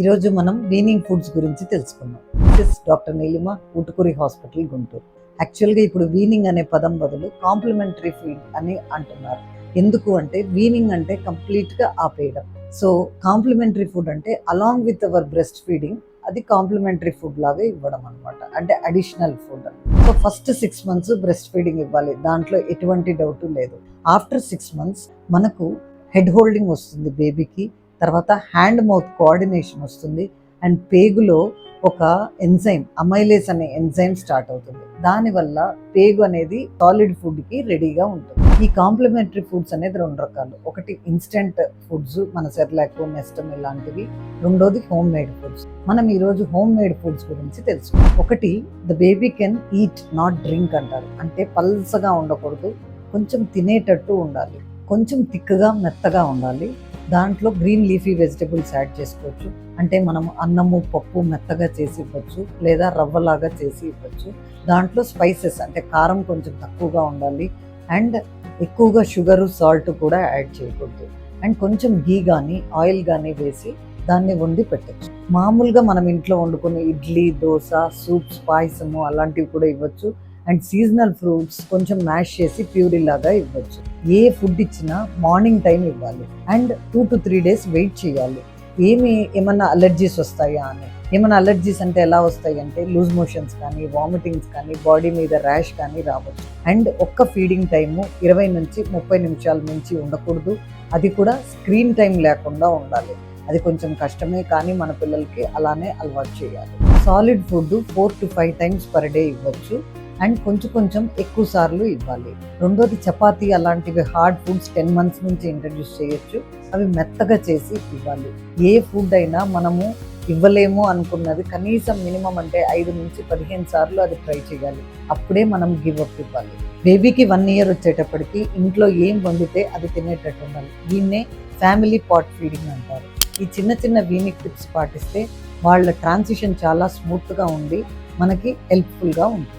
ఈరోజు మనం weaning foods గురించి తెలుసుకుందాం. This doctor Neelima, Utukuri hospital, Guntur. యాక్చువల్గా ఇప్పుడు వీనింగ్ అనే పదం బదులు కాంప్లిమెంటరీ ఫీడ్ అని అంటున్నారు. ఎందుకు అంటే వీనింగ్ అంటే కంప్లీట్గా ఆపేయడం. సో కాంప్లిమెంటరీ ఫుడ్ అంటే along with our breast feeding అది కాంప్లిమెంటరీ ఫుడ్ లాగా ఇవ్వడం అనమాట, అంటే additional food. So first 6 months breast feeding ఇవ్వాలి, దాంట్లో ఎటువంటి డౌట్ లేదు. ఆఫ్టర్ 6 months మనకు హెడ్ హోల్డింగ్ వస్తుంది బేబీకి, తర్వాత హ్యాండ్ మౌత్ కోఆర్డినేషన్ వస్తుంది, అండ్ పేగులో ఒక ఎంజైమ్ అమైలేస్ అనే ఎంజైమ్ స్టార్ట్ అవుతుంది. దానివల్ల పేగు అనేది సాలిడ్ ఫుడ్కి రెడీగా ఉంటుంది. ఈ కాంప్లిమెంటరీ ఫుడ్స్ అనేది 2 రకాలు. ఒకటి ఇన్స్టెంట్ ఫుడ్స్, మన సెర్లాక్, నెస్టమ్ ఇలాంటివి. రెండోది హోమ్ మేడ్ ఫుడ్స్. మనం ఈరోజు హోమ్ మేడ్ ఫుడ్స్ గురించి తెలుసుకుందాం. ఒకటి, the baby can eat not drink అంటారు. అంటే పల్సగా ఉండకూడదు, కొంచెం తినేటట్టు ఉండాలి, కొంచెం థిక్గా మెత్తగా ఉండాలి. దాంట్లో గ్రీన్ లీఫీ వెజిటబుల్స్ యాడ్ చేసుకోవచ్చు. అంటే మనం అన్నము పప్పు మెత్తగా చేసి ఇవ్వచ్చు, లేదా రవ్వలాగా చేసి ఇవ్వచ్చు. దాంట్లో స్పైసెస్ అంటే కారం కొంచెం తక్కువగా ఉండాలి, అండ్ ఎక్కువగా షుగరు సాల్ట్ కూడా యాడ్ చేయకూడదు. అండ్ కొంచెం గీ కానీ ఆయిల్ కానీ వేసి దాన్ని వండి పెట్టచ్చు. మామూలుగా మనం ఇంట్లో వండుకునే ఇడ్లీ, దోశ, సూప్స్, పాయసము అలాంటివి కూడా ఇవ్వచ్చు. అండ్ సీజనల్ ఫ్రూట్స్ కొంచెం మ్యాష్ చేసి ప్యూరీ లాగా ఇవ్వచ్చు. ఏ ఫుడ్ ఇచ్చినా మార్నింగ్ టైం ఇవ్వాలి, అండ్ 2 to 3 days వెయిట్ చేయాలి. ఏమన్నా అలర్జీస్ వస్తాయా అని. ఏమైనా అలర్జీస్ అంటే ఎలా వస్తాయి అంటే లూజ్ మోషన్స్ కానీ, వామిటింగ్స్ కానీ, బాడీ మీద ర్యాష్ కానీ రావచ్చు. అండ్ ఒక్క ఫీడింగ్ టైము 20 నుంచి 30 నిమిషాల నుంచి ఉండకూడదు. అది కూడా స్క్రీన్ టైం లేకుండా ఉండాలి. అది కొంచెం కష్టమే, కానీ మన పిల్లలకి అలానే అలవాటు చేయాలి. Solid food 4 to 5 times per day ఇవ్వచ్చు, అండ్ కొంచెం ఎక్కువ సార్లు ఇవ్వాలి. రెండోది చపాతీ అలాంటివి హార్డ్ ఫుడ్స్ 10 months నుంచి ఇంట్రడ్యూస్ చేయొచ్చు. అవి మెత్తగా చేసి ఇవ్వాలి. ఏ ఫుడ్ అయినా మనము ఇవ్వలేము అనుకున్నది కనీసం మినిమం అంటే 5 నుంచి 15 సార్లు అది ట్రై చేయాలి. అప్పుడే మనం గివ్ అప్ ఇవ్వాలి. బేబీకి 1 year వచ్చేటప్పటికి ఇంట్లో ఏం వండితే అది తినేటట్టు ఉండాలి. దీన్నే ఫ్యామిలీ పాట్ ఫీడింగ్ అంటారు. ఈ చిన్న వీనింగ్ టిప్స్ పాటిస్తే వాళ్ళ ట్రాన్సిషన్ చాలా స్మూత్గా ఉండి మనకి హెల్ప్ఫుల్గా ఉంటుంది.